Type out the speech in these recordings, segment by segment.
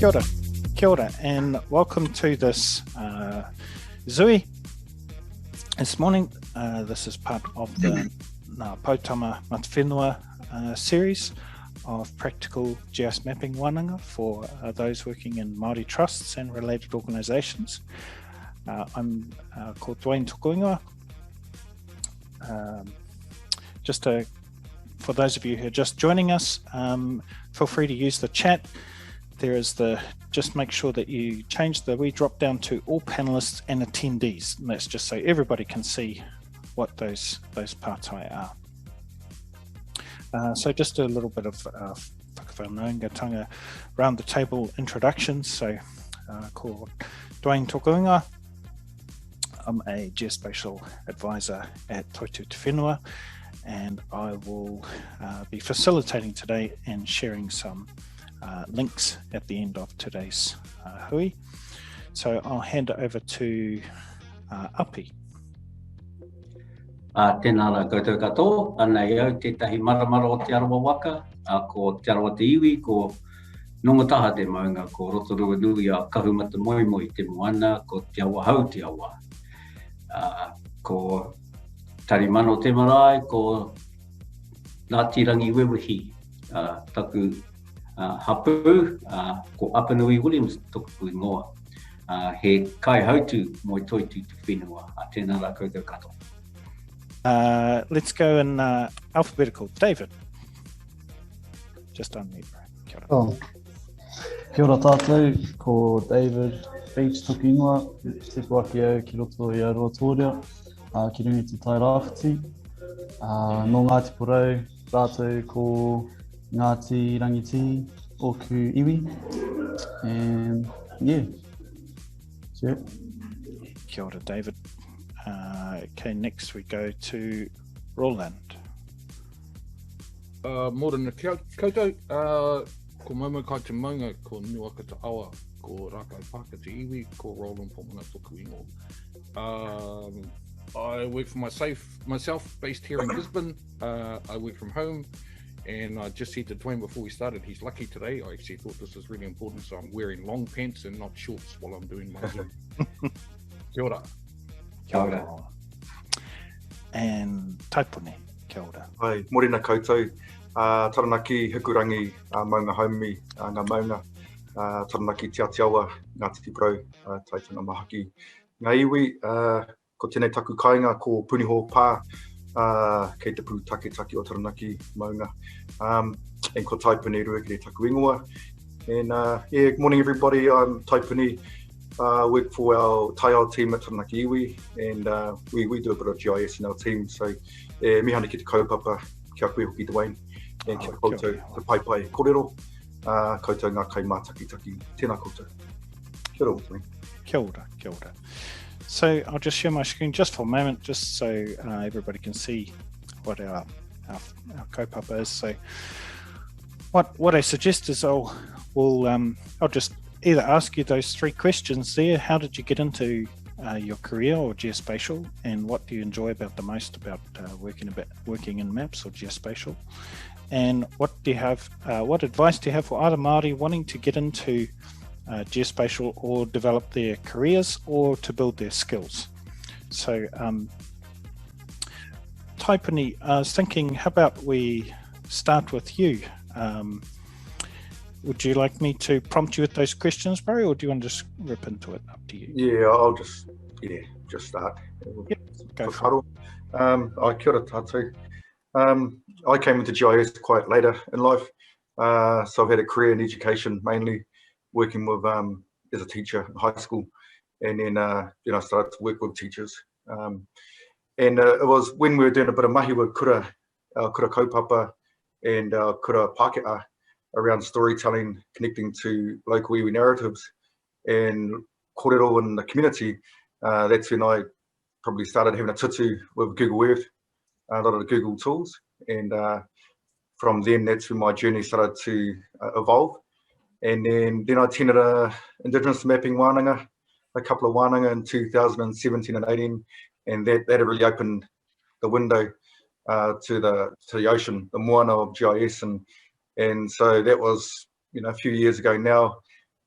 Kia ora, and welcome to this Zui this morning. This is part of the Pautama Matawhenua series of practical GIS mapping wānanga for those working in Māori trusts and related organisations. I'm called Dwayne Whenua. For those of you who are just joining us, feel free to use the chat. There is just make sure that you change the wee drop down to all panelists and attendees. And that's just so everybody can see what those pātai are. So just a little bit of whakawhanaungatanga round the table introduction. So called Dwayne Whenua. I'm a geospatial advisor at Toitu Te Whenua, and I will be facilitating today and sharing some links at the end of today's hui. So I'll hand it over to Api. Tēnā rā koutou katoa, anei au tētahi maramara o te arawa waka, ko te arawa te iwi, ko nongataha te maunga, ko rotorua nui a kahumata moimoi te moana, ko te awa hau te awa. Ko tarimano te marae, ko Ngātirangi Wewehi, taku hapu, ko Apanui Williams toku ingoa. He kai hautu moi Toitu Te Whenua, tēnā rā koutou katoa. Let's go in alphabetical. David. Just unmute, bro. Kia ora. Kia ora tātou, ko David Beach toku ingoa, te waki au ki roto i Aroa Tōrea, ki rungi te tai rāwhiti. No Ngāti Porou, rātou ko Ngāti Rangiti, oku iwi. And yeah, that's it. Kia ora, David. Okay, next we go to Roland. Morena koutou, ko maumau kai te maunga, ko Nuaka te awa, ko Rākau Pāka te iwi, ko Roland Pomona toku ingoa. I work for myself, based here in Gisborne. I work from home, and I just said to Dwayne before we started, he's lucky today. I actually thought this was really important, so I'm wearing long pants and not shorts while I'm doing my Zoom. Kia ora. Kia ora. And Taipune, kia ora. Hai, morena koutou. Taranaki hikurangi maunga haumi, ngā maunga. Taranaki te Atiawa, Ngāti Porou, taitanga mahaki. Ngā iwi, ko tēnei taku kāinga ko Puniho Pā, kei te pū take o Taranaki maunga. And ko Taipune ruakere taku ingoa. And yeah, good morning everybody, I'm Taipune. Work for our taiao team at Taranaki Iwi, and we do a bit of GIS in our team. So mihana ki te kaupapa, kia koe hoki Dwayne, and kia koutou te pai kōrero, koutou ngā kai mātakitaki, tēnā koutou. Kia ora, Dwayne. Kia ora, kia ora. So I'll just share my screen just for a moment, just so everybody can see what our kaupapa is. So what I suggest is I'll just either ask you those three questions there. How did you get into your career or geospatial, and what do you enjoy the most about working in maps or geospatial? And what advice do you have for either Māori wanting to get into geospatial or develop their careers or to build their skills? So Taipuni, I was thinking, how about we start with you? Would you like me to prompt you with those questions, bro, or do you want to just rip into it? Up to you. Yeah, I'll just start. Yep, go for it. Kia ora tātou. I came into GIS quite later in life, so I've had a career in education, mainly working with as a teacher in high school, and then I started to work with teachers. And it was when we were doing a bit of mahi with kura kaupapa and kura Pākehā, around storytelling, connecting to local iwi narratives and kōrero in the community. That's when I probably started having a tutu with Google Earth, a lot of the Google tools. And from then, that's when my journey started to evolve. And then I attended a Indigenous mapping wānanga, a couple of wānanga in 2017 and 18. And that really opened the window to the ocean, the moana of GIS. And so that was, a few years ago now.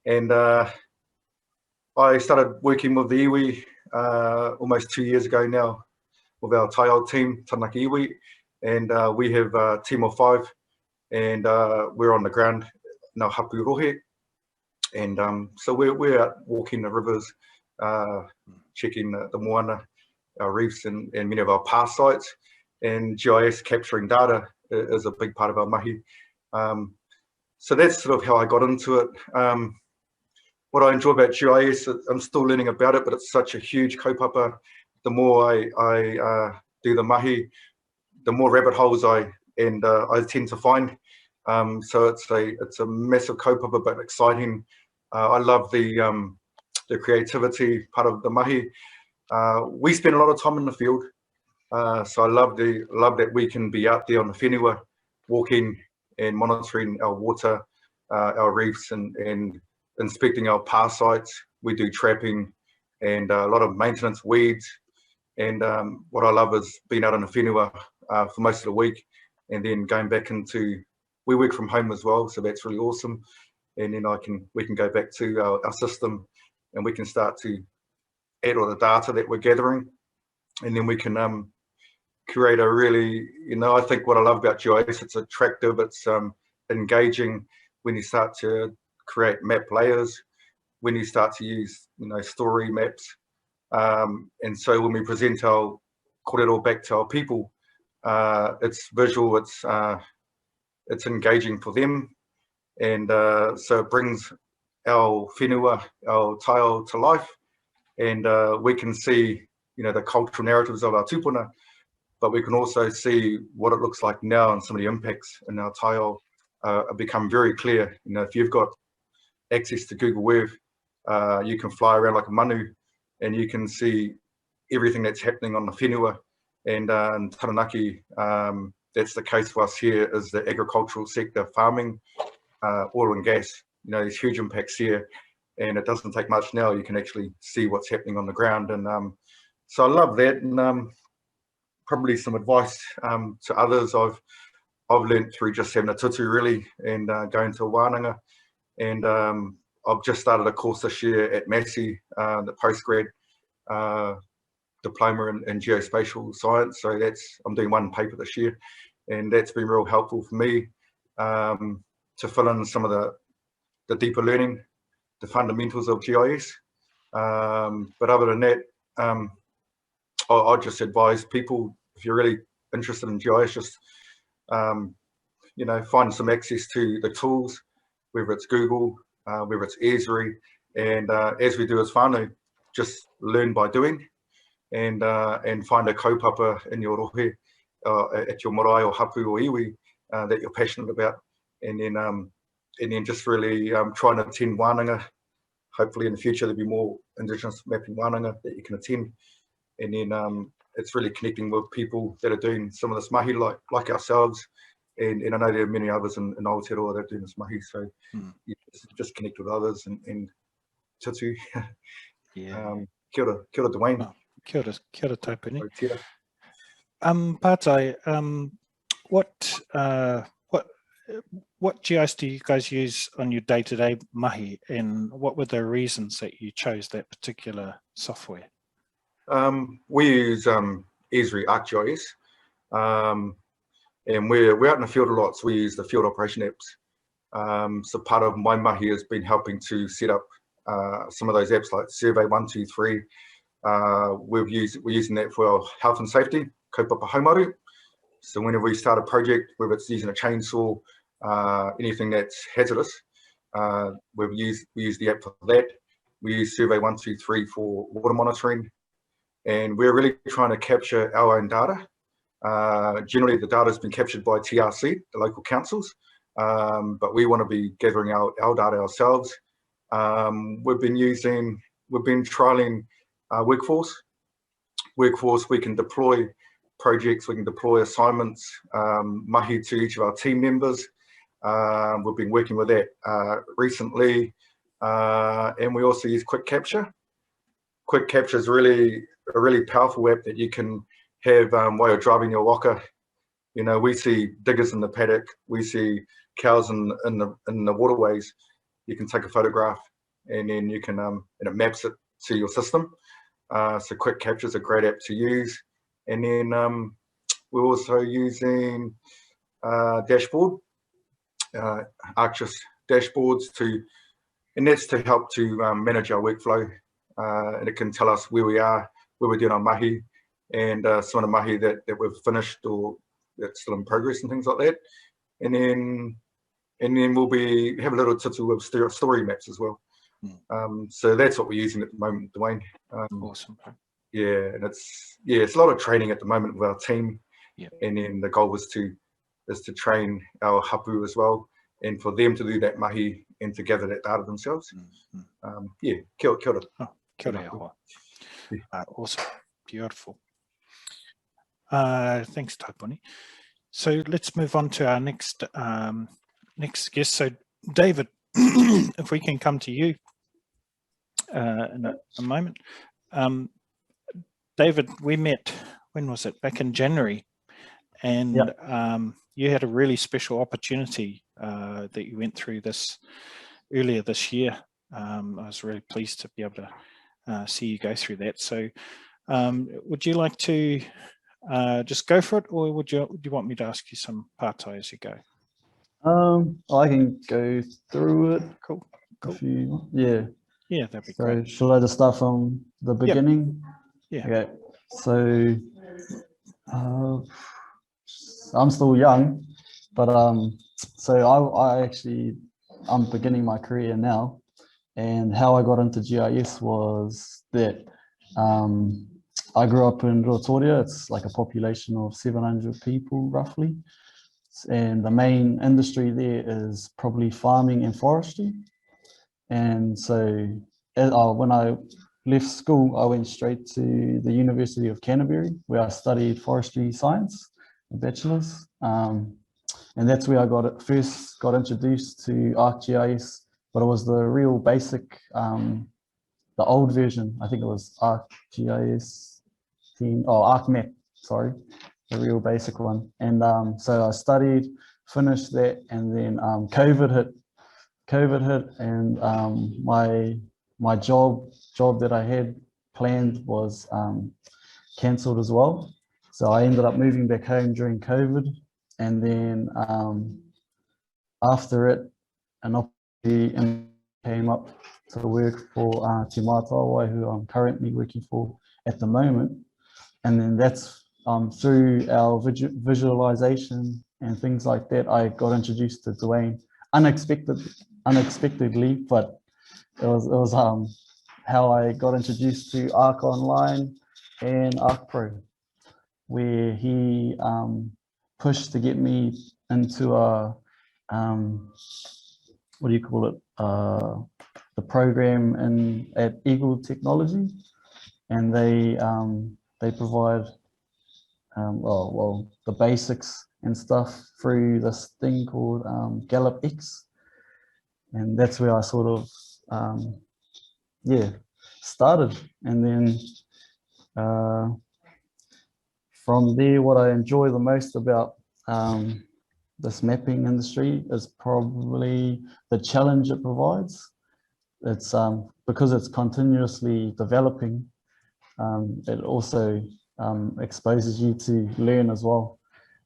And I started working with the iwi almost 2 years ago now with our Taio team, Taranaki Iwi, and we have a team of 5, and we're on the ground in our hapu rohe, and so we're out walking the rivers, checking the moana, our reefs, and many of our past sites, and GIS capturing data is a big part of our mahi. So that's sort of how I got into it. What I enjoy about GIS, I'm still learning about it, but it's such a huge kaupapa. The more I do the mahi, the more rabbit holes I tend to find. So it's a massive kaupapa, but exciting. I love the creativity part of the mahi. We spend a lot of time in the field, so I love that we can be out there on the whenua, walking and monitoring our water, our reefs, and inspecting our past sites. We do trapping and a lot of maintenance, weeds, and what I love is being out on the whenua for most of the week, and then going back into, we work from home as well, so that's really awesome. And then we can go back to our system, and we can start to add all the data that we're gathering, and then we can create a really, I think what I love about GIS, it's attractive, it's engaging when you start to create map layers, when you start to use story maps, and so when we present our kōrero back to our people, it's visual, it's engaging for them, and so it brings our whenua, our taio to life, and we can see the cultural narratives of our tupuna, but we can also see what it looks like now, and some of the impacts in our taio become very clear. If you've got access to Google Earth, you can fly around like a manu, and you can see everything that's happening on the whenua. And in Taranaki, that's the case for us here, is the agricultural sector, farming, oil and gas. There's huge impacts here, and it doesn't take much now. You can actually see what's happening on the ground, and so I love that. And probably some advice to others I've learned through just having a tutu really, and going to a wānanga, and I've just started a course this year at Massey, the postgrad diploma in geospatial science. So I'm doing one paper this year, and that's been real helpful for me to fill in some of the deeper learning, the fundamentals of GIS. But other than that, I just advise people, if you're really interested in GIS, just find some access to the tools, whether it's Google, whether it's Esri, and as we do as whānau, just learn by doing, and find a kaupapa in your rohe, at your marae or hapu or iwi that you're passionate about, and then just really try and attend wānanga. Hopefully in the future there'll be more Indigenous mapping wānanga that you can attend, and then it's really connecting with people that are doing some of this mahi like ourselves, and I know there are many others in Aotearoa that are doing this mahi, so just connect with others and tutu. Yeah. Kia ora Dwayne. Oh, kia ora taupuni. Pātai, what GIS do you guys use on your day-to-day mahi, and what were the reasons that you chose that particular software? We use Esri ArcGIS, and we're out in the field a lot, so we use the field operation apps. So part of my mahi has been helping to set up some of those apps like Survey 123. We're using that for our health and safety, kaupapa haumaru. So whenever we start a project, whether it's using a chainsaw, anything that's hazardous, we use the app for that. We use Survey 123 for water monitoring, and we're really trying to capture our own data. Generally, the data has been captured by TRC, the local councils, but we want to be gathering our data ourselves. We've been trialing Workforce. Workforce, we can deploy projects, we can deploy assignments, mahi to each of our team members. We've been working with that recently, and we also use Quick Capture. Quick Capture is a really powerful app that you can have while you're driving your waka. We see diggers in the paddock, we see cows in the waterways. You can take a photograph and then you can and it maps it to your system. So Quick Capture is a great app to use. And then we're also using dashboard, ArcGIS dashboards and that's to help to manage our workflow. And it can tell us where we are, where we're doing our mahi, and some of the mahi that we've finished or that's still in progress and things like that. And then we'll have a little tutu of story maps as well. So that's what we're using at the moment, Dwayne. Awesome. Yeah, and it's a lot of training at the moment with our team. Yeah. And then the goal is to train our hapu as well, and for them to do that mahi and to gather that data themselves. Yeah, kia ora. Oh, kia ora hoa. Awesome, beautiful. Thanks, Taipuni. So let's move on to our next guest. So David, if we can come to you in a moment. David, we met, when was it? Back in January. And Yep. You had a really special opportunity that you went through earlier this year. I was really pleased to be able to see you go through that. So would you like to just go for it, or would you want me to ask you some partai as you go? I can go through it. Cool. If you want. Yeah. Yeah, that'd be So great. should I just start from the beginning? Yeah. Okay. So I'm still young, but so I'm beginning my career now, and how I got into GIS was that I grew up in Rotorua. It's like a population of 700 people roughly, and the main industry there is probably farming and forestry. And so when I left school, I went straight to the University of Canterbury, where I studied forestry science, a bachelor's. And that's where I first got introduced to ArcGIS, but it was the real basic, the old version. I think it was ArcGIS ArcMap, sorry, the real basic one. And so I studied, finished that, and then COVID hit, and my job that I had planned was cancelled as well. So I ended up moving back home during COVID, and then after it, an opportunity came up to work for Te Mātawa, who I'm currently working for at the moment. And then that's through our visualization and things like that, I got introduced to Dwayne unexpectedly, but it was how I got introduced to Arc Online and Arc Pro, where he pushed to get me into a what do you call it, the program at Eagle Technology, and they provide the basics and stuff through this thing called Gallup X, and that's where I sort of started. And then from there, what I enjoy the most about this mapping industry is probably the challenge it provides. It's because it's continuously developing, it also exposes you to learn as well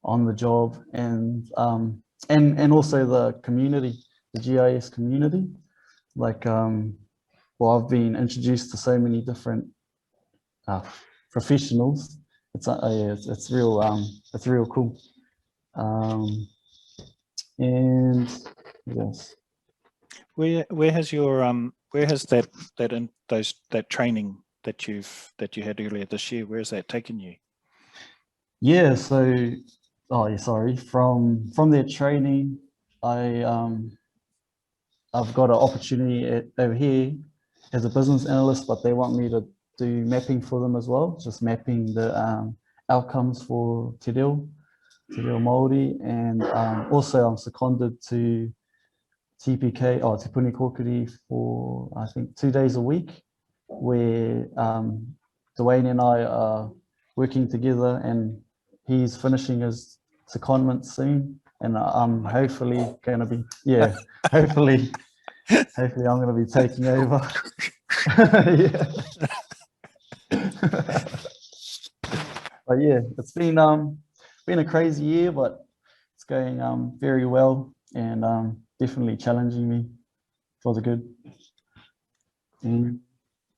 on the job, and also the community, the GIS community. Like, I've been introduced to so many different professionals. It's real cool. And yes. Where has that training that you had earlier this year, where has that taken you? Yeah, so from their training, I've got an opportunity over here as a business analyst, but they want me to do mapping for them as well, just mapping the outcomes for Te Reo Māori, and also I'm seconded to TPK or Te Puni Kokiri for I think 2 days a week, where Dwayne and I are working together, and he's finishing his secondment soon, and I'm hopefully going to be hopefully hopefully I'm going to be taking over. Yeah. But yeah, it's been a crazy year, but it's going very well and definitely challenging me for the good. And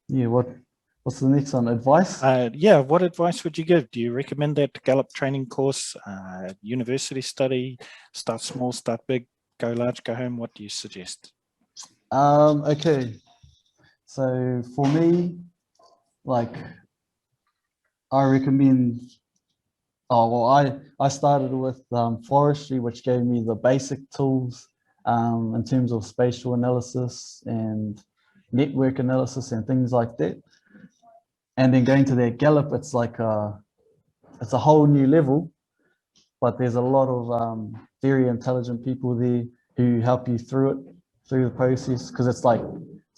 yeah, what's the next one? Advice? Yeah, what advice would you give? Do you recommend that Gallup training course, university study, start small, start big, go large, go home? What do you suggest? Okay, so for me, like, I recommend, I started with forestry, which gave me the basic tools in terms of spatial analysis and network analysis and things like that. And then going to that Gallup, it's like it's a whole new level, but there's a lot of very intelligent people there who help you through the process, because it's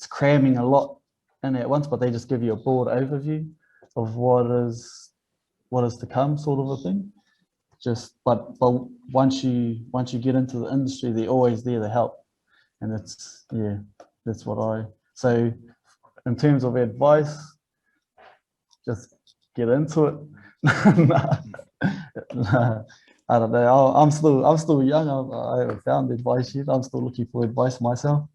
cramming a lot in at once, but they just give you a broad overview of what is to come, sort of a thing. But once you get into the industry, they're always there to help, and that's what I. So in terms of advice, just get into it. I don't know. I'm still young. I haven't found advice yet. I'm still looking for advice myself.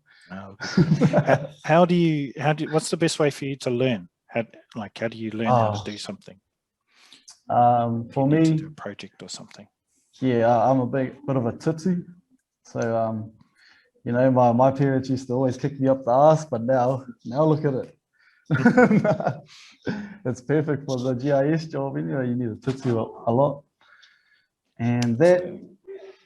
How do you what's the best way for you to learn? How do you learn how to do something? For me, to do a project or something. Yeah, I'm a bit of a tutu. So you know, my parents used to always kick me up the ass, but now look at it. It's perfect for the GIS job anyway. You need a tutu a lot. And that,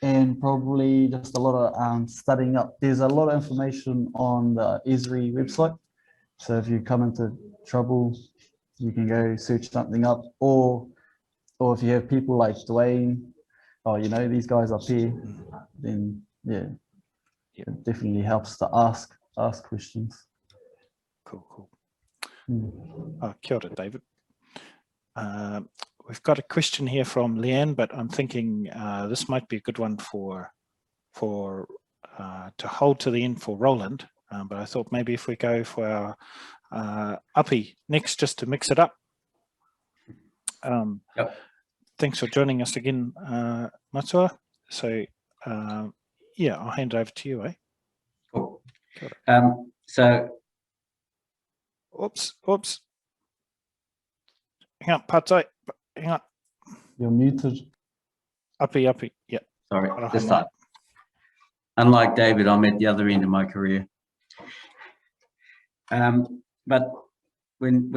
and probably just a lot of studying up. There's a lot of information on the Esri website. So if you come into trouble, you can go search something up, or if you have people like Dwayne, you know, these guys up here, then yeah, it definitely helps to ask questions. Cool. Kia ora, David. We've got a question here from Leanne, but I'm thinking this might be a good one for to hold to the end for Roland. But I thought maybe if we go for our Api next, just to mix it up. Yep. Thanks for joining us again, Matua. So yeah, I'll hand it over to you, eh? Cool. So, oops. Hang on, Patai. Hang on. You're muted. Api. Yeah. Sorry, this time. Unlike David, I'm at the other end of my career. But when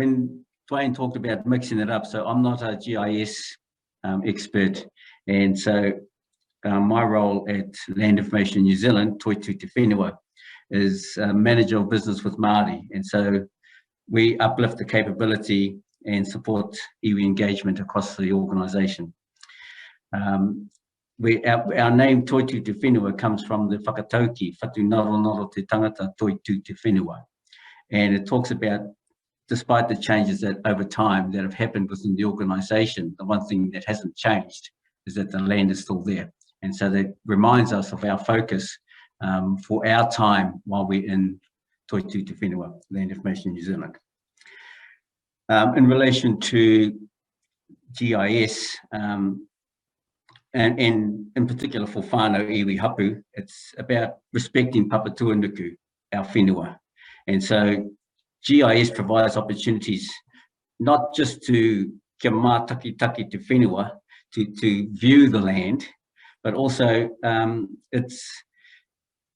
Dwayne talked about mixing it up, so I'm not a GIS expert, and so my role at Land Information New Zealand, Toitu Te Whenua, is manager of business with Māori, and so we uplift the capability and support iwi engagement across the organisation. Our name Toitu Te Whenua comes from the whakatauki, whatu noro te tangata Toitu Te Whenua, and it talks about, despite the changes that over time that have happened within the organisation, the one thing that hasn't changed is that the land is still there. And so that reminds us of our focus for our time while we're in Toitu Te Whenua, Land Information New Zealand. In relation to GIS, and in particular for whānau iwi hapu, it's about respecting Papatuanuku, our whenua. And so GIS provides opportunities not just to kia mātaki te whenua, to view the land, but also it's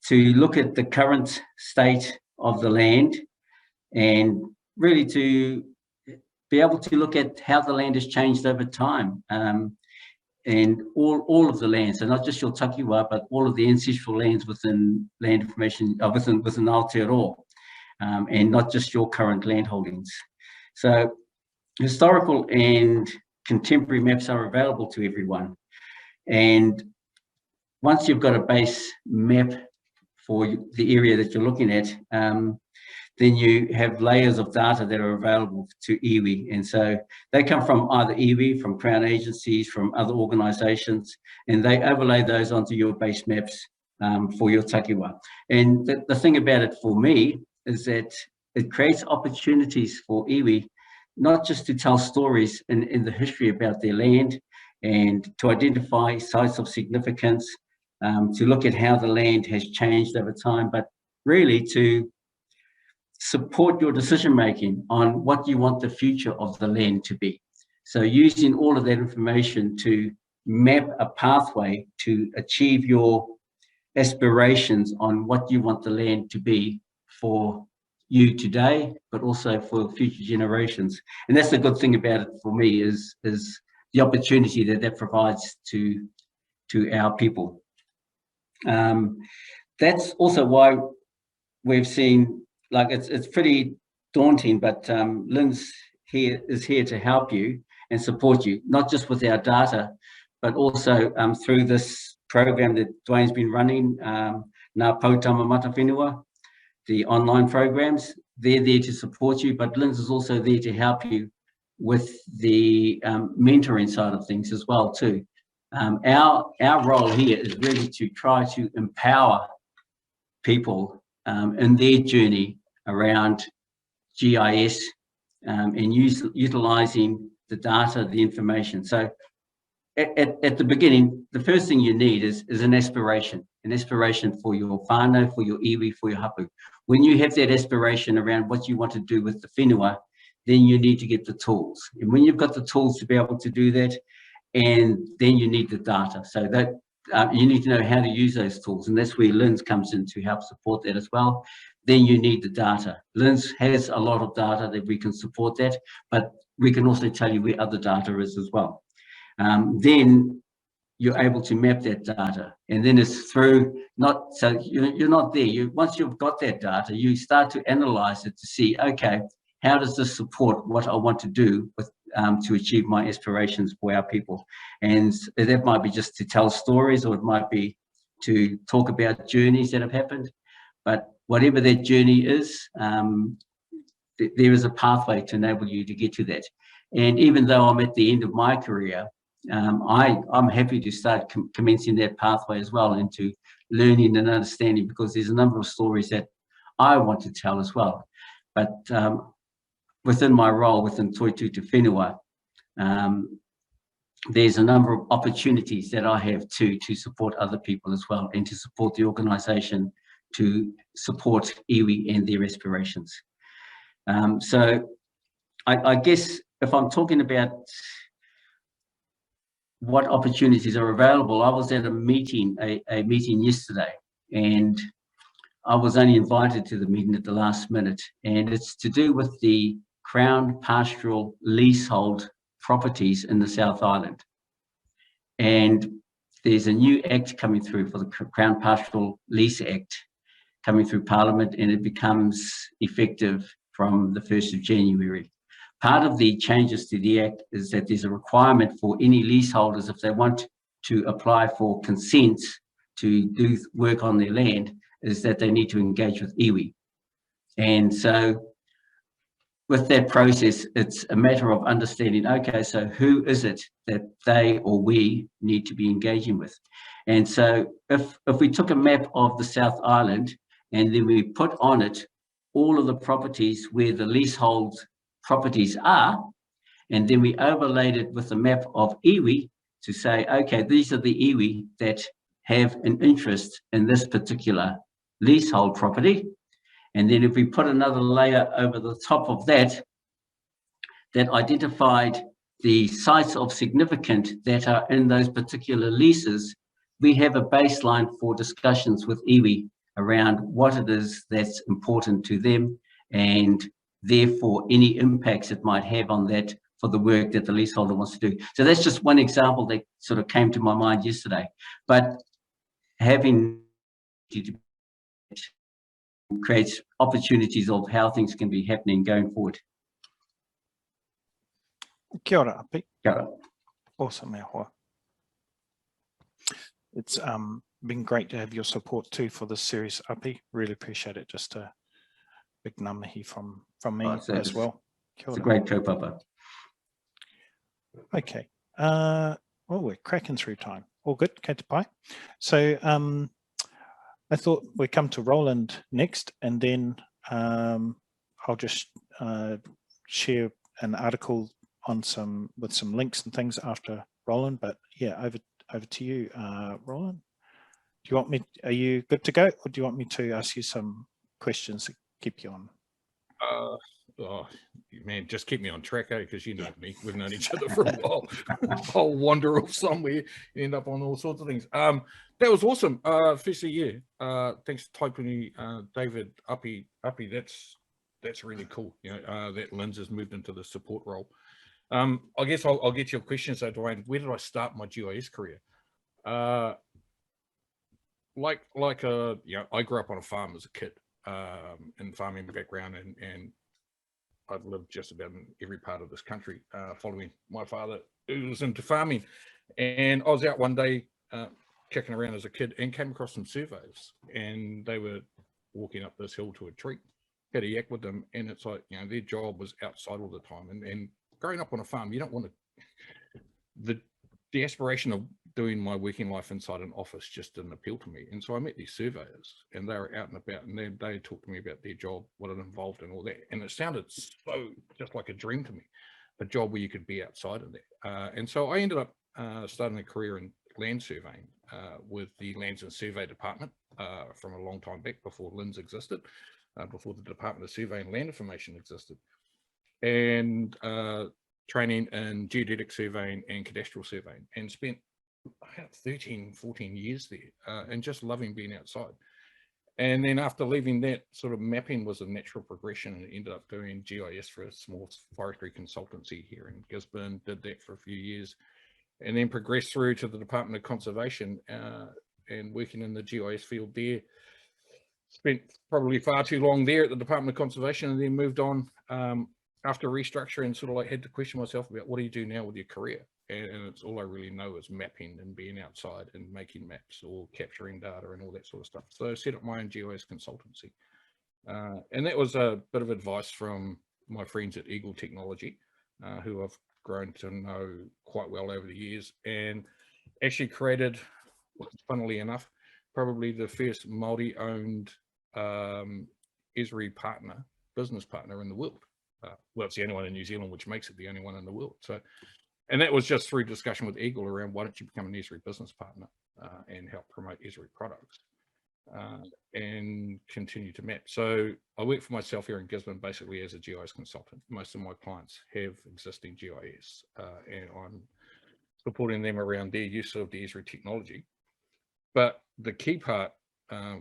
to look at the current state of the land and really to be able to look at how the land has changed over time, and all of the lands, so not just your takiwa, but all of the ancestral lands within land information, within Aotearoa, and not just your current land holdings. So historical and contemporary maps are available to everyone. And once you've got a base map for the area that you're looking at, then you have layers of data that are available to iwi. And so they come from either iwi, from Crown agencies, from other organisations, and they overlay those onto your base maps for your takiwa. And the thing about it for me is that it creates opportunities for iwi, not just to tell stories in the history about their land and to identify sites of significance, to look at how the land has changed over time, but really to support your decision making on what you want the future of the land to be. So using all of that information to map a pathway to achieve your aspirations on what you want the land to be for you today, but also for future generations. And that's the good thing about it for me is the opportunity that provides to our people. That's also why we've seen, like, it's pretty daunting, but Lynn's is here to help you and support you, not just with our data, but also through this program that Dwayne's been running, Ngā Pautama Mata Whenua, the online programs. They're there to support you, but Lynn's is also there to help you with the mentoring side of things as well too. Our role here is really to try to empower people in their journey around GIS and utilising the data, the information. So at the beginning, the first thing you need is an aspiration for your whānau, for your iwi, for your hapu. When you have that aspiration around what you want to do with the whenua, then you need to get the tools. And when you've got the tools to be able to do that, and then you need the data. So that you need to know how to use those tools. And that's where Lynn's comes in to help support that as well. Then you need the data. Lynn's has a lot of data that we can support that, but we can also tell you where other data is as well. Then you're able to map that data, and then it's through so you're not there. Once you've got that data, you start to analyze it to see, okay, how does this support what I want to do with to achieve my aspirations for our people? And that might be just to tell stories, or it might be to talk about journeys that have happened. But whatever that journey is, there is a pathway to enable you to get to that. And even though I'm at the end of my career, I'm happy to start commencing that pathway as well into learning and understanding, because there's a number of stories that I want to tell as well. But within my role within Toitū Te Whenua, there's a number of opportunities that I have to support other people as well, and to support the organisation, to support iwi and their aspirations. So I guess if I'm talking about what opportunities are available, I was at a meeting yesterday, and I was only invited to the meeting at the last minute, and it's to do with the Crown Pastoral Leasehold properties in the South Island. And there's a new act coming through for the Crown Pastoral Lease Act coming through Parliament, and it becomes effective from the 1st of January. Part of the changes to the Act is that there's a requirement for any leaseholders, if they want to apply for consent to do work on their land, is that they need to engage with iwi. And so with that process, it's a matter of understanding, okay, so who is it that they or we need to be engaging with? And so if we took a map of the South Island, and then we put on it all of the properties where the leasehold properties are, and then we overlaid it with a map of iwi to say, okay, these are the iwi that have an interest in this particular leasehold property. And then if we put another layer over the top of that, that identified the sites of significance that are in those particular leases, we have a baseline for discussions with iwi around what it is that's important to them, and therefore any impacts it might have on that for the work that the leaseholder wants to do. So that's just one example that sort of came to my mind yesterday. But having creates opportunities of how things can be happening going forward. Kia ora, Api. Kia ora. Awesome, mea hoa. It's been great to have your support too for this series, Api. Really appreciate it. Just a big ngamahi from me as well. Kia ora. It's a great kaupapa. Okay. Well, we're cracking through time. All good, kei te pai. So I thought we come to Roland next, and then I'll just share an article on with some links and things after Roland. But yeah, over to you, Roland. Do you want me? Are you good to go, or do you want me to ask you some questions to keep you on? Oh man, just keep me on track, because you know me. We've known each other for a while. I'll wander off somewhere, end up on all sorts of things. That was awesome. Firstly, yeah. Thanks to Taipuni, David, Uppy. That's really cool. You know, that Linz has moved into the support role. I guess I'll get your question. So, Dwayne, where did I start my GIS career? Like you know, I grew up on a farm as a kid, in farming background, and I've lived just about in every part of this country, following my father, who was into farming. And I was out one day kicking around as a kid and came across some surveyors, and they were walking up this hill to a tree. Had a yak with them, and it's like, you know, their job was outside all the time. And growing up on a farm, you don't want to, the aspiration of doing my working life inside an office just didn't appeal to me. And so I met these surveyors, and they were out and about, and they talked to me about their job, what it involved and all that. And it sounded so just like a dream to me, a job where you could be outside of that. And so I ended up starting a career in land surveying with the Lands and Survey Department from a long time back, before LINZ existed, before the Department of Survey and Land Information existed. And training in geodetic surveying and cadastral surveying, and spent about 13, 14 years there, and just loving being outside. And then after leaving that, sort of mapping was a natural progression, and ended up doing GIS for a small forestry consultancy here in Gisborne, did that for a few years, and then progressed through to the Department of Conservation and working in the GIS field there. Spent probably far too long there at the Department of Conservation, and then moved on after restructuring, sort of like had to question myself about, what do you do now with your career? And it's all I really know is mapping and being outside and making maps or capturing data and all that sort of stuff. So I set up my own GIS consultancy. And that was a bit of advice from my friends at Eagle Technology, who I've grown to know quite well over the years, and actually created, funnily enough, probably the first Māori-owned Esri partner, business partner in the world. Well, it's the only one in New Zealand, which makes it the only one in the world. So, and that was just through discussion with Eagle around, why don't you become an Esri business partner and help promote Esri products and continue to map. So I work for myself here in Gisborne, basically as a GIS consultant. Most of my clients have existing GIS, and I'm supporting them around their use of the Esri technology. But the key part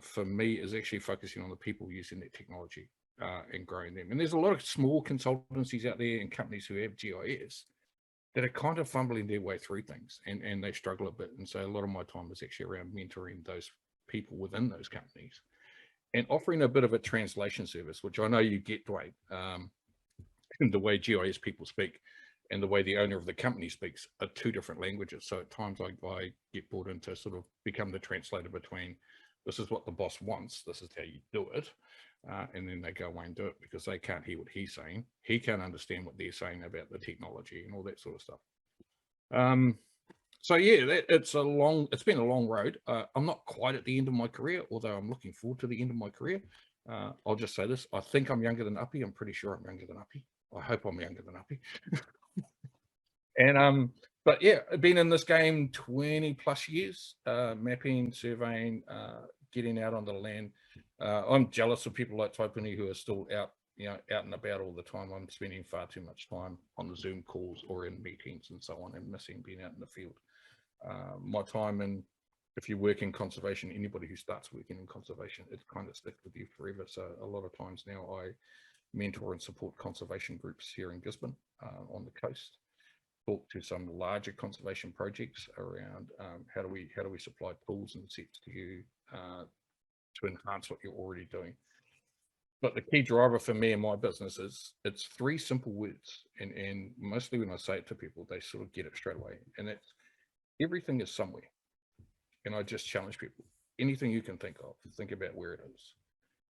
for me is actually focusing on the people using that technology and growing them. And there's a lot of small consultancies out there and companies who have GIS that are kind of fumbling their way through things, and they struggle a bit. And so a lot of my time is actually around mentoring those people within those companies and offering a bit of a translation service, which I know you get, Dwayne, and the way GIS people speak and the way the owner of the company speaks are two different languages. So at times I get brought in to sort of become the translator between, this is what the boss wants, this is how you do it, and then they go away and do it, because they can't hear what he's saying. He can't understand what they're saying about the technology and all that sort of stuff. So yeah, it's been a long road. I'm not quite at the end of my career, although I'm looking forward to the end of my career. I'll just say this, I think I'm younger than Uppy. I'm pretty sure I'm younger than Uppy. I hope I'm younger than Uppy. And but yeah, I've been in this game 20 plus years, mapping, surveying, getting out on the land. I'm jealous of people like Taipuni who are still out, out and about all the time. I'm spending far too much time on the Zoom calls or in meetings and so on, and missing being out in the field. My time, and if you work in conservation, anybody who starts working in conservation, it kind of sticks with you forever. So a lot of times now I mentor and support conservation groups here in Gisborne on the coast. Talk to some larger conservation projects around how do we supply tools and sets to you to enhance what you're already doing. But the key driver for me and my business is, it's three simple words, and mostly when I say it to people, they sort of get it straight away, and it's everything is somewhere. And I just challenge people, anything you can think of, think about where it is,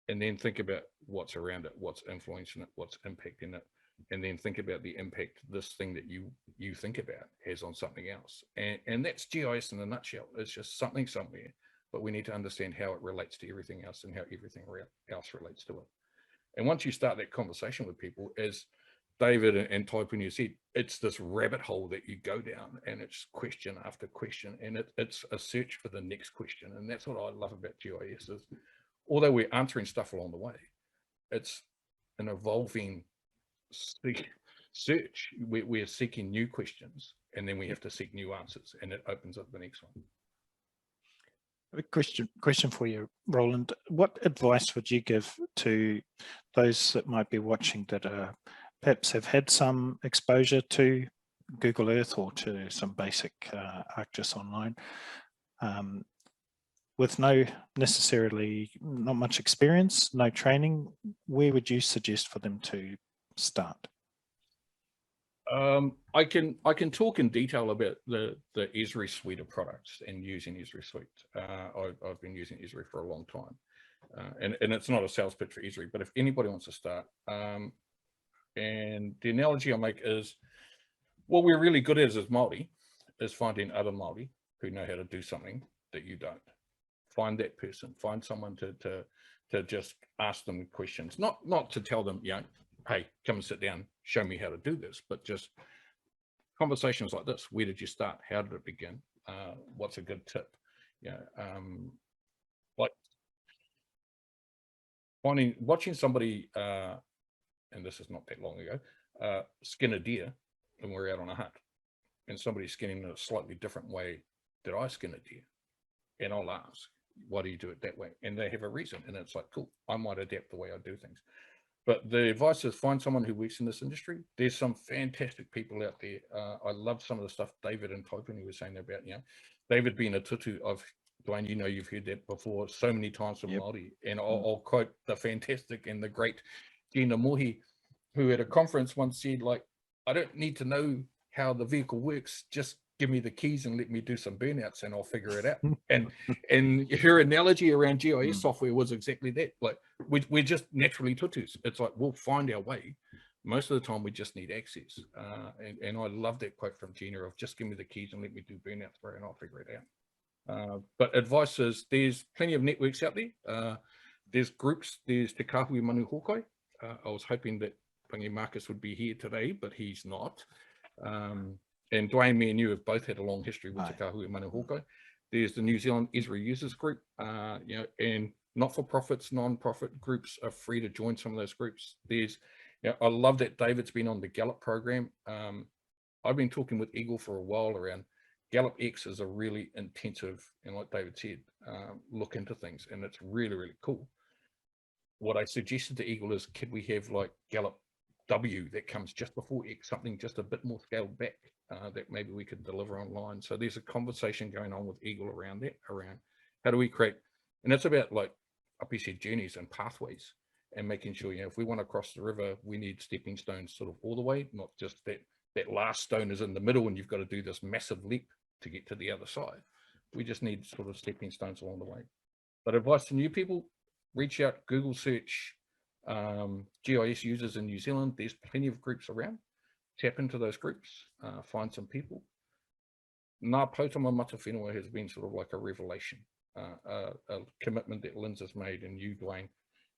and then think about what's around it, what's influencing it, what's impacting it, and then think about the impact this thing that you think about has on something else. And that's GIS in a nutshell. It's just something somewhere, but we need to understand how it relates to everything else and how everything else relates to it. And once you start that conversation with people, as David and Taipuni said, it's this rabbit hole that you go down, and it's question after question, and it's a search for the next question. And that's what I love about GIS is, although we're answering stuff along the way, it's an evolving search. We're seeking new questions, and then we have to seek new answers, and it opens up the next one. A question for you, Roland. What advice would you give to those that might be watching that perhaps have had some exposure to Google Earth or to some basic ArcGIS Online, with not much experience, no training? Where would you suggest for them to start? I can talk in detail about the Esri suite of products and using Esri suite. I've been using Esri for a long time, and it's not a sales pitch for Esri, but if anybody wants to start, and the analogy I make is, what we're really good at as Māori is finding other Māori who know how to do something that you don't. Find that person, find someone to just ask them questions, not to tell them, hey, come and sit down, show me how to do this, but just conversations like this. Where did you start? How did it begin? What's a good tip? Like watching somebody, and this is not that long ago, skin a deer when we're out on a hunt, and somebody's skinning in a slightly different way that I skin a deer. And I'll ask, why do you do it that way? And they have a reason, and it's like, cool, I might adapt the way I do things. But the advice is find someone who works in this industry. There's some fantastic people out there. I love some of the stuff David and Taipuni were saying about, David being a tutu. Dwayne, you've heard that before so many times from Māori. And I'll quote the fantastic and the great Gina Mohi, who at a conference once said, like, I don't need to know how the vehicle works, just give me the keys and let me do some burnouts and I'll figure it out. And her analogy around GIS software was exactly that. Like, we're just naturally tutus. It's like, we'll find our way. Most of the time we just need access. And I love that quote from Gina of just give me the keys and let me do burnouts for it and I'll figure it out. But advice is, there's plenty of networks out there. There's groups, there's Te Kahui Manu Hōkai. I was hoping that Pangi Marcus would be here today, but he's not. And Dwayne, me and you have both had a long history with Te Kahui Manu Hōkai. There's the New Zealand Esri Users Group, and not-for-profits, non-profit groups are free to join some of those groups. There's, I love that David's been on the Gallup program. I've been talking with Eagle for a while around Gallup X is a really intensive, and like David said, look into things, and it's really, really cool. What I suggested to Eagle is, could we have like Gallup W that comes just before X, something just a bit more scaled back, that maybe we could deliver online. So there's a conversation going on with Eagle around that, around how do we create, and it's about like upset journeys and pathways, and making sure, if we want to cross the river, we need stepping stones sort of all the way, not just that last stone is in the middle and you've got to do this massive leap to get to the other side. We just need sort of stepping stones along the way. But advice to new people, reach out, Google search GIS users in New Zealand. There's plenty of groups around. Tap into those groups, find some people. Ngā Pautama Mata Whenua has been sort of like a revelation, a commitment that Linz has made, and you, Dwayne,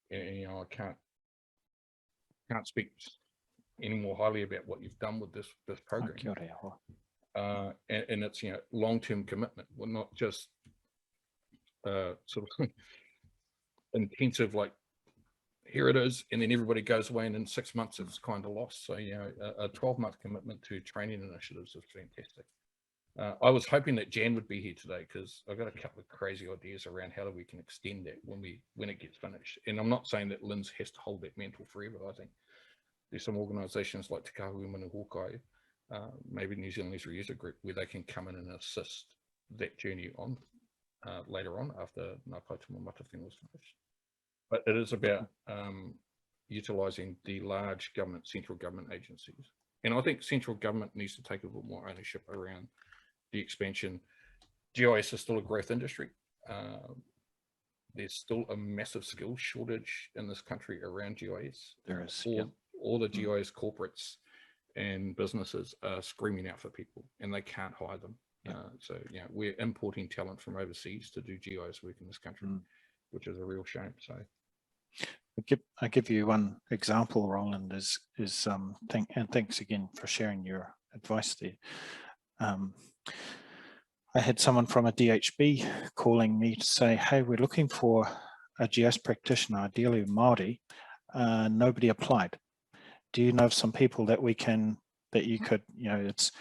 and I can't speak any more highly about what you've done with this program. And it's long-term commitment. We're not just sort of intensive, like, here it is, and then everybody goes away, and in 6 months it's kind of lost. So a 12-month commitment to training initiatives is fantastic. I was hoping that Jan would be here today, because I've got a couple of crazy ideas around how we can extend that when it gets finished. And I'm not saying that Linz has to hold that mantle forever. I think there's some organisations like Te Kahui Manu Hōkai, maybe New Zealand Esri User Group, where they can come in and assist that journey on later on after Ngā Pautama Mata Whenua is finished. But it is about utilising the large government, central government agencies. And I think central government needs to take a bit more ownership around the expansion. GIS is still a growth industry. There's still a massive skills shortage in this country around GIS. There is. All the GIS corporates and businesses are screaming out for people, and they can't hire them. So we're importing talent from overseas to do GIS work in this country, which is a real shame. So I give you one example, Roland, and thanks again for sharing your advice there. I had someone from a DHB calling me to say, hey, we're looking for a GIS practitioner, ideally Māori. Nobody applied. Do you know of some people that you could, it's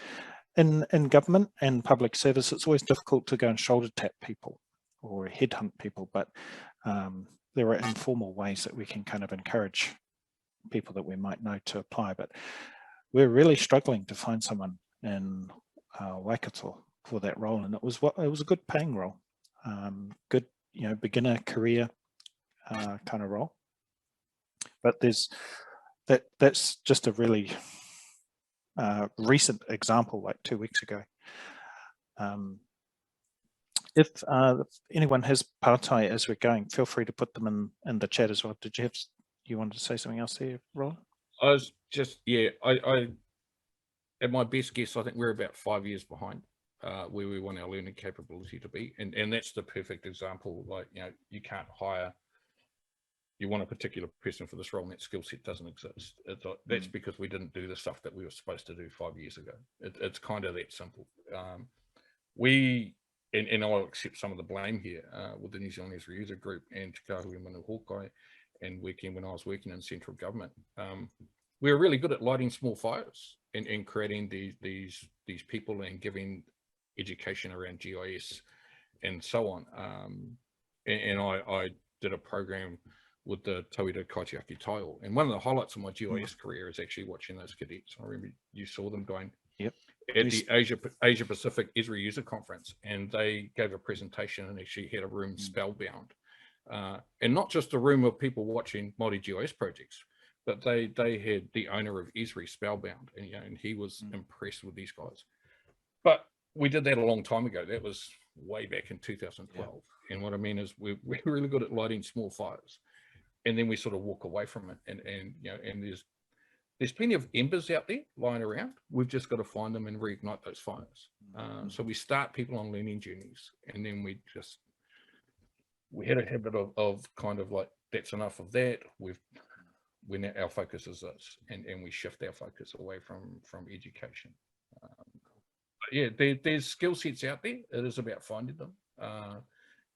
in government and public service, it's always difficult to go and shoulder tap people or headhunt people, but there are informal ways that we can kind of encourage people that we might know to apply. But we're really struggling to find someone in Waikato for that role, and it was a good paying role, good beginner career kind of role. But that's just a really recent example, like 2 weeks ago. If anyone has partai as we're going, feel free to put them in the chat as well. Did you wanted to say something else there, Roland? I was just, I at my best guess, I think we're about 5 years behind where we want our learning capability to be. And that's the perfect example. Like, you can't hire, you want a particular person for this role and that skill set doesn't exist. That's because we didn't do the stuff that we were supposed to do 5 years ago. It's kind of that simple. And I'll accept some of the blame here with the New Zealand Esri User Group and Te Kahui Manu Hawkeye and when I was working in central government. We were really good at lighting small fires and creating these people and giving education around GIS and so on. And I did a program with the Tauira Kaitiaki Tile. And one of the highlights of my GIS career is actually watching those cadets. I remember you saw them going at the Asia Pacific Esri User Conference, and they gave a presentation and actually had a room spellbound. And not just a room of people watching Māori GIS projects, but they had the owner of Esri spellbound, and he was impressed with these guys. But we did that a long time ago. That was way back in 2012. And what I mean is we're really good at lighting small fires, and then we sort of walk away from it. And there's plenty of embers out there lying around. We've just got to find them and reignite those fires. So we start people on learning journeys, and then we had a habit of kind of like, that's enough of that. When our focus is this, and we shift our focus away from education. There's skill sets out there. It is about finding them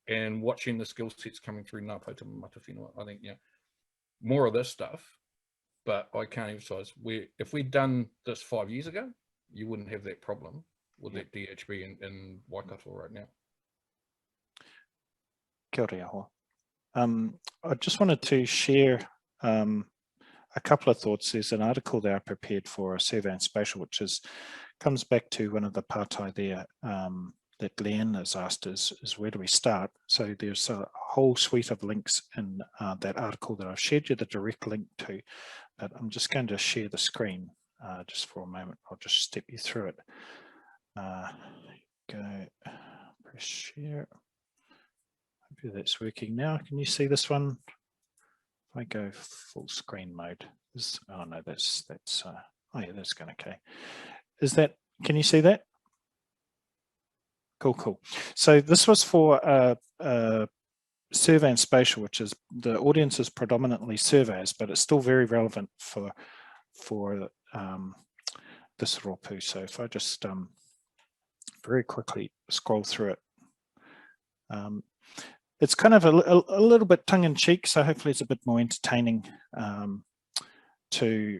and watching the skill sets coming through Ngā Pouta Mata Whenua. I think more of this stuff, but I can't emphasize, if we'd done this 5 years ago, you wouldn't have that problem with that DHB in Waikato right now. Kia ora iho. I just wanted to share a couple of thoughts. There's an article that I prepared for a Survey and Spatial, which comes back to one of the partai there that Leanne has asked is where do we start? So there's a whole suite of links in that article that I've shared you the direct link to, but I'm just going to share the screen just for a moment. I'll just step you through it. Go press share. Hopefully that's working now. Can you see this one? If I go full screen mode, oh no, that's oh yeah, that's going okay. Can you see that? Cool. So this was for Survey and Spatial, which is the audience is predominantly surveyors, but it's still very relevant for this rōpū. So if I just very quickly scroll through it. It's kind of a little bit tongue-in-cheek, so hopefully it's a bit more entertaining to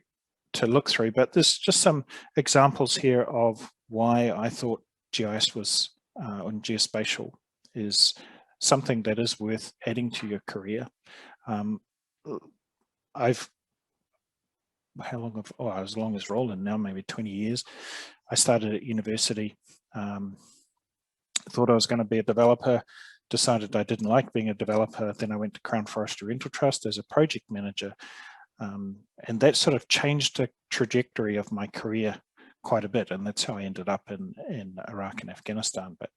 look through. But there's just some examples here of why I thought GIS was on geospatial is something that is worth adding to your career. As long as Roland now, maybe 20 years. I started at university, thought I was going to be a developer, decided I didn't like being a developer. Then I went to Crown Forestry Rental Trust as a project manager. And that sort of changed the trajectory of my career quite a bit. And that's how I ended up in Iraq and Afghanistan. But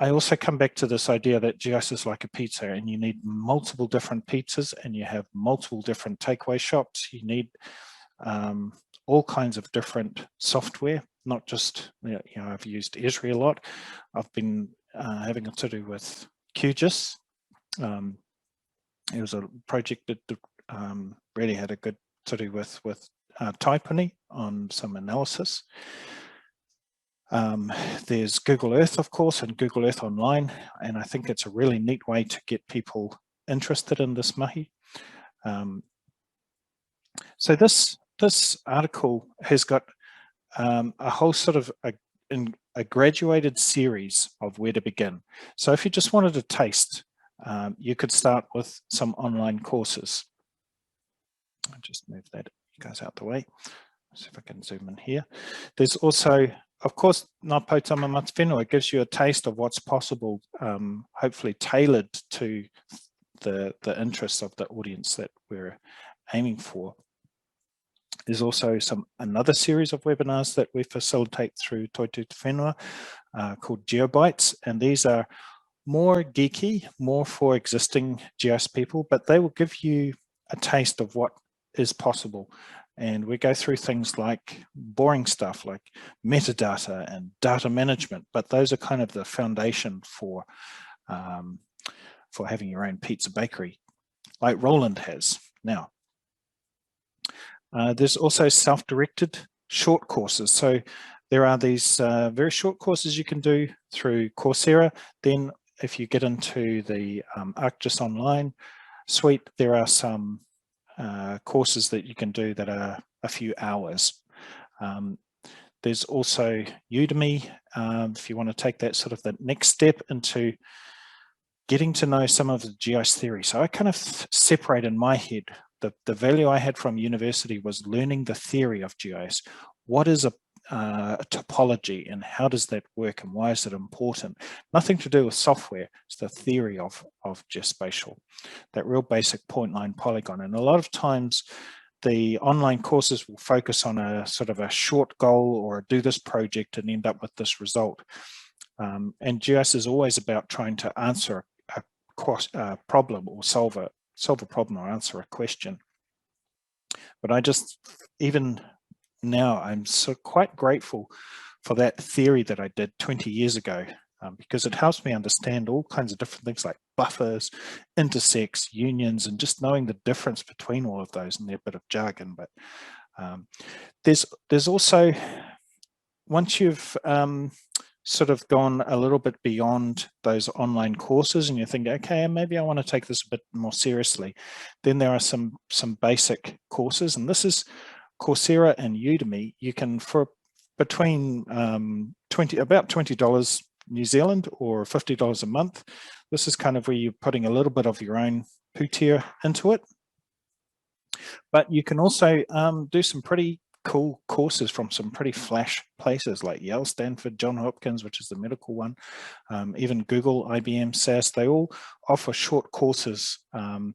I also come back to this idea that GIS is like a pizza, and you need multiple different pizzas, and you have multiple different takeaway shops. You need all kinds of different software not just, I've used Esri a lot. I've been having to do with QGIS. It was a project that really had a good to do with Taipuni on some analysis. There's Google Earth, of course, and Google Earth Online, and I think it's a really neat way to get people interested in this mahi. So this article has got a whole sort of a graduated series of where to begin. So if you just wanted a taste, you could start with some online courses. I'll just move that guys out the way. See if I can zoom in here. There's also, of course, Ngā Pautama Mata Whenua gives you a taste of what's possible, hopefully tailored to the interests of the audience that we're aiming for. There's also another series of webinars that we facilitate through Toitū Te Whenua called GeoBytes, and these are more geeky, more for existing GIS people, but they will give you a taste of what is possible. And we go through things like boring stuff like metadata and data management, but those are kind of the foundation for having your own pizza bakery, like Roland has now. There's also self-directed short courses. So there are these very short courses you can do through Coursera. Then if you get into the ArcGIS Online suite, there are some courses that you can do that are a few hours. There's also Udemy, if you want to take that sort of the next step into getting to know some of the GIS theory. So I kind of separate in my head, the value I had from university was learning the theory of GIS. What is a topology and how does that work and why is it important? Nothing to do with software, it's the theory of geospatial, that real basic point line polygon. And a lot of times the online courses will focus on a sort of a short goal or do this project and end up with this result. And GIS is always about trying to answer a problem or solve a problem or answer a question. But I just, even now, I'm so quite grateful for that theory that I did 20 years ago, because it helps me understand all kinds of different things like buffers, intersects, unions, and just knowing the difference between all of those and their bit of jargon. But there's also, once you've sort of gone a little bit beyond those online courses and you think, okay, maybe I want to take this a bit more seriously, then there are some basic courses, and this is Coursera and Udemy. You can, for between about $20 New Zealand or $50 a month, this is kind of where you're putting a little bit of your own pūtea into it. But you can also do some pretty cool courses from some pretty flash places like Yale, Stanford, Johns Hopkins, which is the medical one, even Google, IBM, SAS. They all offer short courses in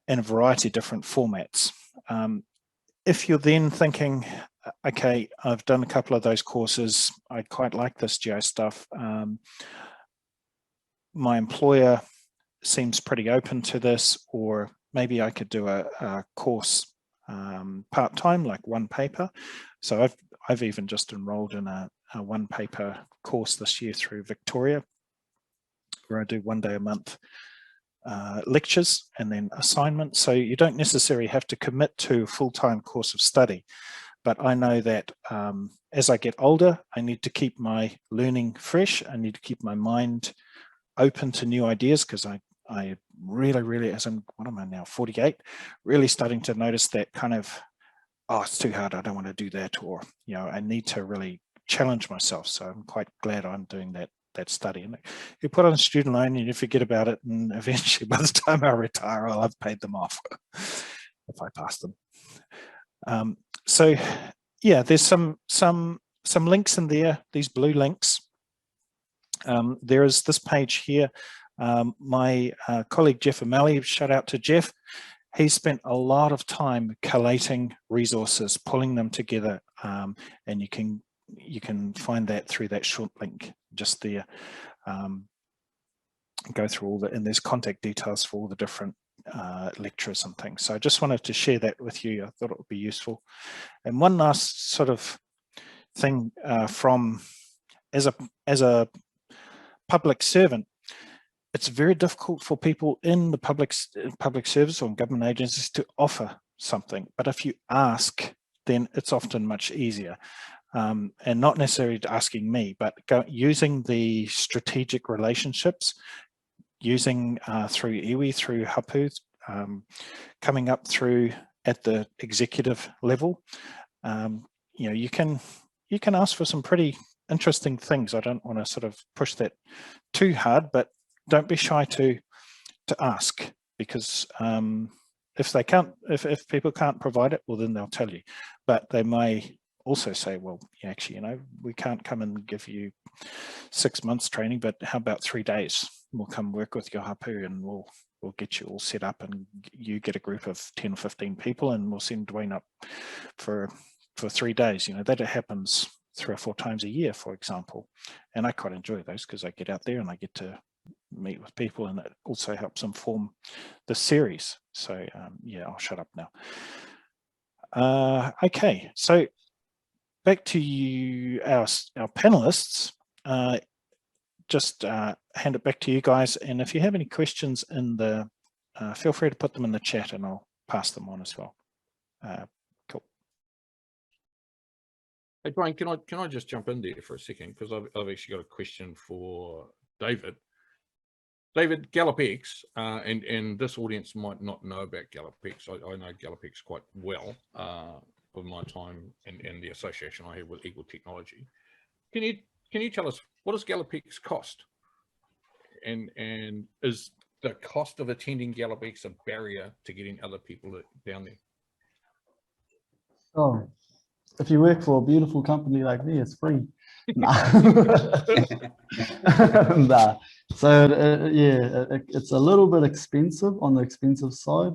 a variety of different formats. If you're then thinking, okay, I've done a couple of those courses, I quite like this GIS stuff, my employer seems pretty open to this, or maybe I could do a course part-time, like one paper. So I've even just enrolled in a one paper course this year through Victoria, where I do 1 day a month lectures and then assignments. So you don't necessarily have to commit to a full-time course of study. But I know that as I get older, I need to keep my learning fresh. I need to keep my mind open to new ideas, because I really, as I'm, what am I now, 48, really starting to notice that kind of, oh, it's too hard, I don't want to do that, or, I need to really challenge myself. So I'm quite glad I'm doing that study. And you put on a student loan and you forget about it, and eventually by the time I retire, I'll have paid them off if I pass them. So yeah, there's some links in there, these blue links. There is this page here. My colleague Jeff O'Malley, shout out to Jeff, he spent a lot of time collating resources, pulling them together, and you can find that through that short link just there. Go through all and there's contact details for all the different lecturers and things. So I just wanted to share that with you. I thought it would be useful. And one last sort of thing from as a public servant. It's very difficult for people in the public service or government agencies to offer something, but if you ask, then it's often much easier. And not necessarily asking me, but using the strategic relationships, using through iwi, through hapu, coming up through at the executive level. You know, you can ask for some pretty interesting things. I don't want to sort of push that too hard, but don't be shy to ask, because if people can't provide it, well, then they'll tell you. But they may also say, well, actually, you know, we can't come and give you 6 months training, but how about 3 days? We'll come work with your hapu and we'll get you all set up, and you get a group of 10 or 15 people, and we'll send Dwayne up for 3 days. You know, that happens 3 or 4 times a year, for example. And I quite enjoy those because I get out there and I get to meet with people, and it also helps inform the series. So yeah, I'll shut up now. Okay, so back to you, our panelists. Just hand it back to you guys, and if you have any questions in the feel free to put them in the chat and I'll pass them on as well. Cool. Hey Brian, can I just jump in there for a second, because I've actually got a question for David. David, GallupX, and this audience might not know about GallupX. I know GallupX quite well for my time and the association I have with Eagle Technology. Can you tell us, what does GallupX cost? And is the cost of attending GallupX a barrier to getting other people down there? Oh, if you work for a beautiful company like me, it's free. Nah. Nah. So yeah, it's a little bit expensive, on the expensive side.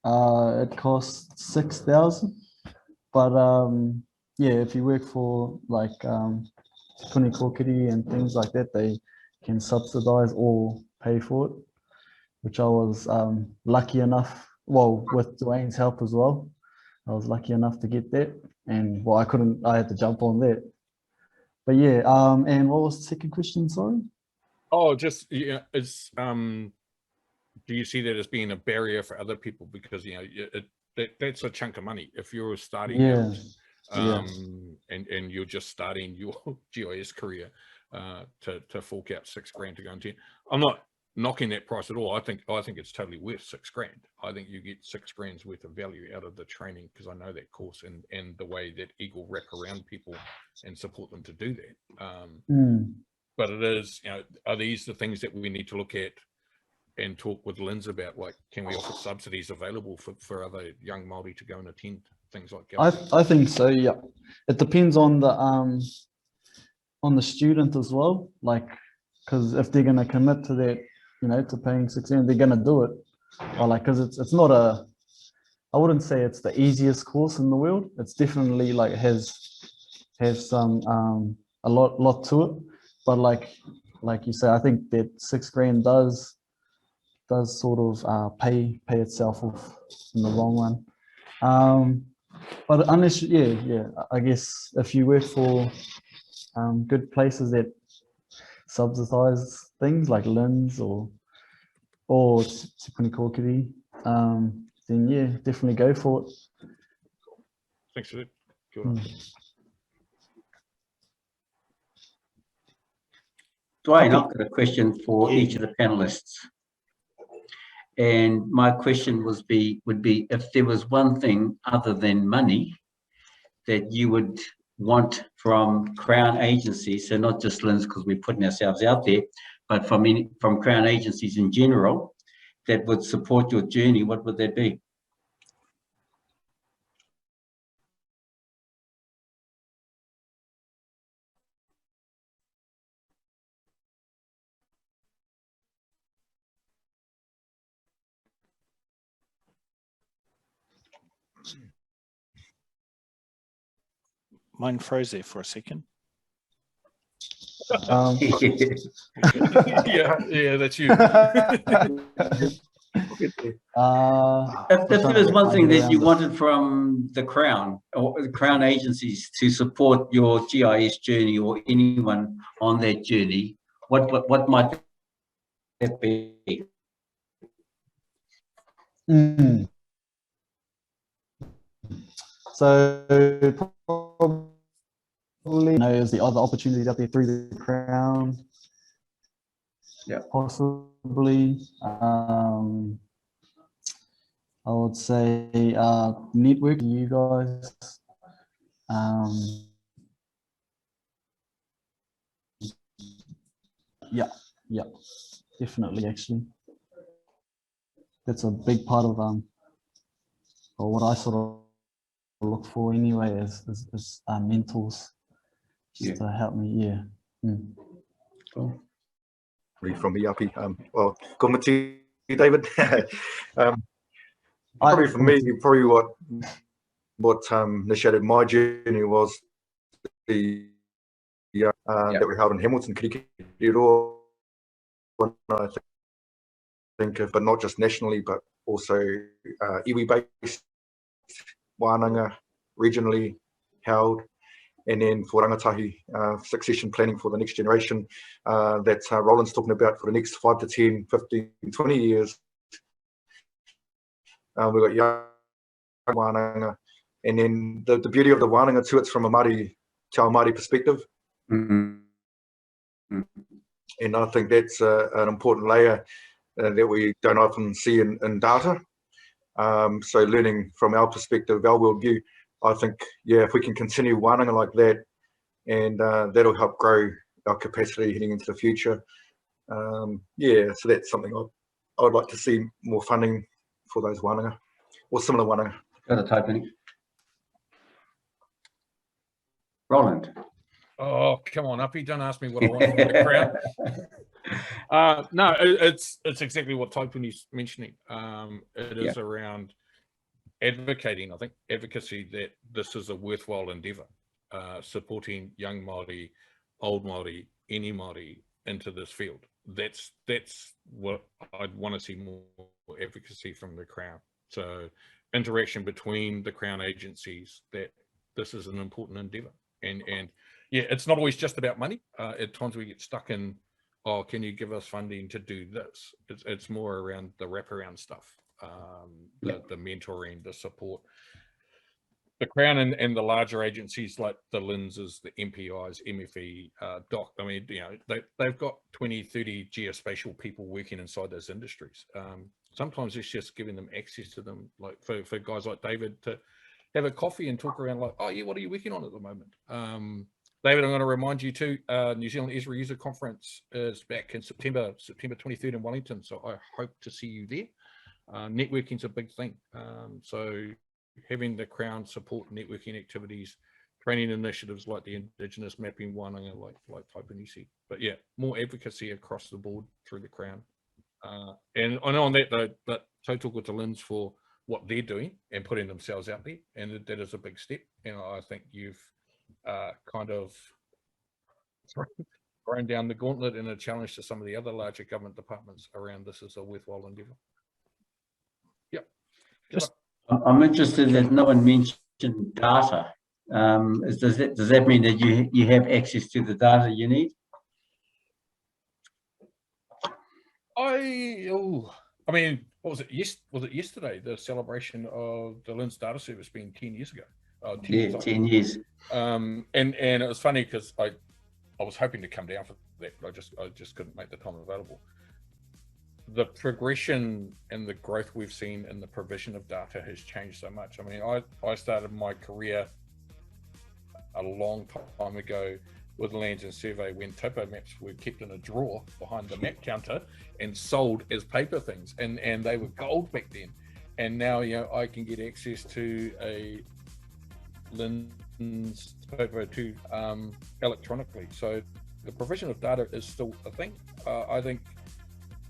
It costs 6,000, but yeah, if you work for like Tuni Kokiri and things like that, they can subsidize or pay for it, which I was lucky enough, well, with Dwayne's help as well. I was lucky enough to get that, and well, I had to jump on that. But yeah, and what was the second question, sorry? Oh, just, yeah, it's do you see that as being a barrier for other people? Because, you know, that's a chunk of money if you're starting out, and you're just starting your GIS career, to fork out $6,000 to go and 10. I'm not knocking that price at all. I think it's totally worth $6,000. I think you get $6,000 worth of value out of the training, because I know that course and the way that Eagle wrap around people and support them to do that. But it is, you know, are these the things that we need to look at and talk with Linz about? Like, can we offer subsidies available for other young Māori to go and attend things like GallupX? I think so, yeah. It depends on the student as well, like, because if they're going to commit to that, you know, to paying $6,000, they're going to do it. Or like, because it's not I wouldn't say it's the easiest course in the world. It's definitely like has some a lot to it. But like you say, I think that $6,000 does sort of pay itself off in the long run. But unless, yeah, I guess if you work for good places that subsidize things like Linz or Te Puni Kokiri, then yeah, definitely go for it. Thanks for that. Good. Dwayne, I've got a question for each of the panelists. And my question would be, if there was one thing other than money that you would want from Crown agencies, so not just Linz, because we're putting ourselves out there, but from Crown agencies in general, that would support your journey, what would that be? Mine froze there for a second. Yeah, that's you. If there was one thing that you wanted from the Crown or the Crown agencies to support your GIS journey or anyone on that journey, what might that be? So probably there's the other opportunities out there through the Crown. Yeah, possibly. I would say network, you guys. Yeah, definitely. Actually, that's a big part of or what I sort of look for anyway is mentors just to help me. Yeah. Cool. From the Yapi. Well, coming to you, David. Probably for me, probably what initiated my journey was the that we held in Hamilton, Kirikiriroa. I think of, but not just nationally, but also iwi-based wānanga, regionally held, and then for rangatahi succession planning for the next generation that Roland's talking about for the next 5 to 10, 15, 20 years. We've got young wānanga, and then the beauty of the wānanga too, it's from a Māori perspective. And I think that's an important layer that we don't often see in data. So learning from our perspective, our worldview, I think, if we can continue wānanga like that, and that'll help grow our capacity heading into the future. So that's something I would like to see more funding for those wānanga, or similar wānanga. Got a typing. Roland. Oh, come on, Uppy, don't ask me what I want from the Crown. No, it's exactly what Taipuni's mentioning. It is around advocating, I think, advocacy that this is a worthwhile endeavour, supporting young Māori, old Māori, any Māori into this field. That's what I'd want to see more advocacy from the Crown. So interaction between the Crown agencies, that this is an important endeavour. And it's not always just about money. At times we get stuck in, oh, can you give us funding to do this? It's more around the wraparound stuff, the mentoring, the support. The Crown and the larger agencies like the LINSs, the MPIs, MFE, DOC, I mean, they've got 20, 30 geospatial people working inside those industries. Sometimes it's just giving them access to them, like for guys like David to have a coffee and talk around like, oh yeah, what are you working on at the moment? David, I'm going to remind you too, New Zealand Esri User Conference is back in September 23rd in Wellington. So I hope to see you there. Networking's a big thing. So having the Crown support networking activities, training initiatives like the Indigenous mapping wānanga, like Taipuni said. But yeah, more advocacy across the board through the Crown. And I know on that though, that tautoko to LINS for what they're doing and putting themselves out there, and that is a big step. And I think you've kind of thrown down the gauntlet and a challenge to some of the other larger government departments around this as a worthwhile endeavour. I'm interested that no one mentioned data. Does that mean that you have access to the data you need? I mean, what was it? Was it yesterday? The celebration of the LINS data service being 10 years ago. 10 years. And it was funny because I was hoping to come down for that, but I just couldn't make the time available. The progression and the growth we've seen in the provision of data has changed so much. I mean, I started my career a long time ago with Lands and Survey when topo maps were kept in a drawer behind the map counter and sold as paper things, and they were gold back then. And now, I can get access to a LINS topo 2 electronically. So the provision of data is still a thing. I think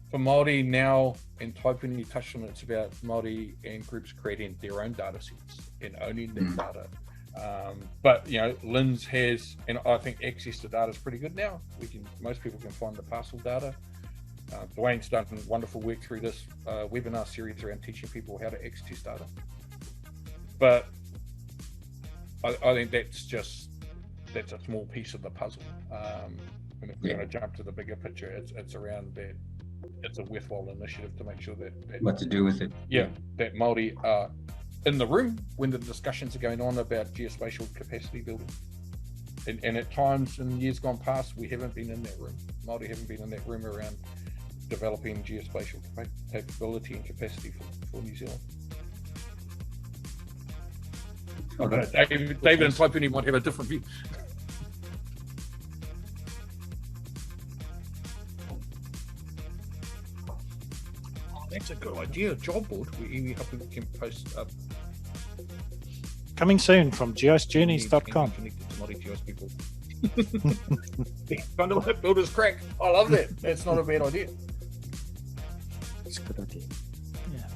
for Māori now, and Taipuni touched on it, it's about Māori and groups creating their own data sets and owning their data. But LINS has, and I think access to data is pretty good now. Most people can find the parcel data. Dwayne's done wonderful work through this webinar series around teaching people how to access data. But I think that's a small piece of the puzzle. And if we're going to jump to the bigger picture, it's around that. It's a worthwhile initiative to make sure that What to do with it? that Māori are in the room when the discussions are going on about geospatial capacity building. And at times in years gone past, we haven't been in that room. Māori haven't been in that room around developing geospatial capability and capacity for New Zealand. David and Taipuni might have a different view. That's a good idea. Job board. We hope we can post up. Coming soon from GISjourneys.com. Connected to Māori GIS people. Kind of like builders crack. I love that. That's not a bad idea. It's a good idea. Yeah.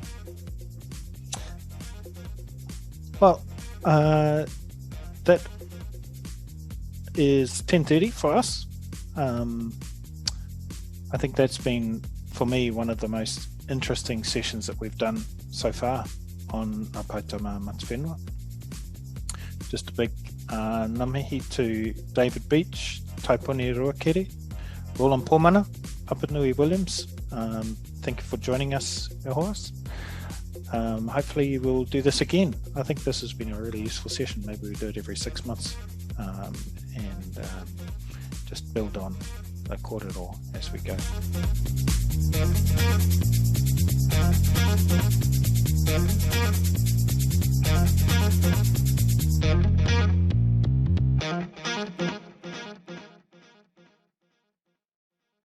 Well, that is 10:30 for us. I think that's been, for me, one of the most interesting sessions that we've done so far on Apaitama Mata Whenua. Just a big ngamihi to David Beach, Taipuni Ruakere, Roland Pomana, Apanui Williams. Thank you for joining us, Ehoas. Hopefully we'll do this again. I think this has been a really useful session. Maybe we do it every 6 months and just build on the kōrero as we go.